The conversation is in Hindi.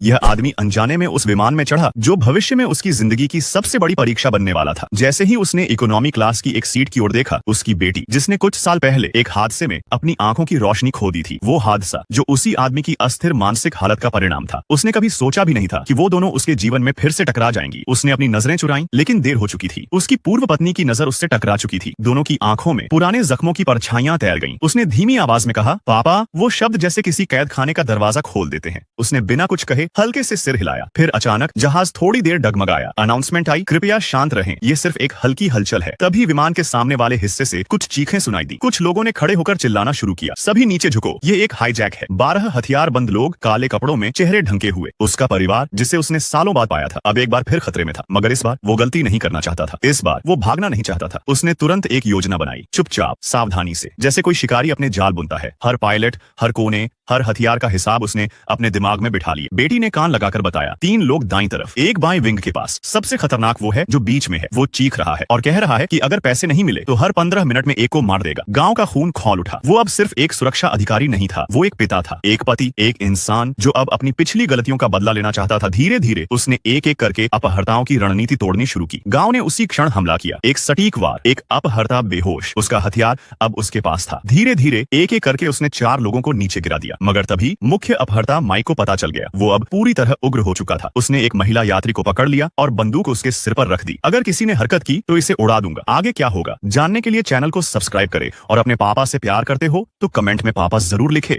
यह आदमी अनजाने में उस विमान में चढ़ा जो भविष्य में उसकी जिंदगी की सबसे बड़ी परीक्षा बनने वाला था। जैसे ही उसने इकोनॉमी क्लास की एक सीट की ओर देखा, उसकी बेटी, जिसने कुछ साल पहले एक हादसे में अपनी आंखों की रोशनी खो दी थी, वो हादसा जो उसी आदमी की अस्थिर मानसिक हालत का परिणाम था। उसने कभी सोचा भी नहीं था कि वो दोनों उसके जीवन में फिर से टकरा जाएंगी। उसने अपनी नजरें चुराई, लेकिन देर हो चुकी थी। उसकी पूर्व पत्नी की नजर उससे टकरा चुकी थी। दोनों की आंखों में पुराने जख्मों की परछाइयां तैर गईं। उसने धीमी आवाज में कहा, पापा। वो शब्द जैसे किसी कैद खाने का दरवाजा खोल देते हैं। उसने बिना कुछ कहे हल्के से सिर हिलाया। फिर अचानक जहाज थोड़ी देर डगमगाया। अनाउंसमेंट आई, कृपया शांत रहें, ये सिर्फ एक हल्की हलचल है। तभी विमान के सामने वाले हिस्से से कुछ चीखें सुनाई दी। कुछ लोगों ने खड़े होकर चिल्लाना शुरू किया, सभी नीचे झुको, ये एक हाईजैक है। 12 हथियारबंद लोग, काले कपड़ों में, चेहरे ढंके हुए। उसका परिवार, जिसे उसने सालों बाद पाया था, अब एक बार फिर खतरे में था। मगर इस बार वो गलती नहीं करना चाहता था। इस बार वो भागना नहीं चाहता था। उसने तुरंत एक योजना बनाई, चुपचाप, सावधानी से, जैसे कोई शिकारी अपने जाल बुनता है। हर पायलट, हर कोने, हर हथियार का हिसाब उसने अपने दिमाग में बिठा लिया। बेटी ने कान लगाकर बताया, 3 लोग दाईं तरफ, एक बाएं विंग के पास। सबसे खतरनाक वो है जो बीच में है। वो चीख रहा है और कह रहा है कि अगर पैसे नहीं मिले तो हर 15 मिनट में एक को मार देगा। गांव का खून खौल उठा। वो अब सिर्फ एक सुरक्षा अधिकारी नहीं था, वो एक पिता था, एक पति, एक इंसान जो अब अपनी पिछली गलतियों का बदला लेना चाहता था। धीरे धीरे उसने एक एक करके अपहर्ताओं की रणनीति तोड़नी शुरू की। गांव ने उसी क्षण हमला किया। एक सटीक वार, एक अपहर्ता बेहोश, उसका हथियार अब उसके पास था। धीरे धीरे एक एक करके उसने 4 लोगों को नीचे गिरा दिया। मगर तभी मुख्य अपहर्ता माइक को पता चल गया। वो अब पूरी तरह उग्र हो चुका था। उसने एक महिला यात्री को पकड़ लिया और बंदूक उसके सिर पर रख दी। अगर किसी ने हरकत की तो इसे उड़ा दूंगा। आगे क्या होगा जानने के लिए चैनल को सब्सक्राइब करें और अपने पापा से प्यार करते हो तो कमेंट में पापा जरूर लिखे।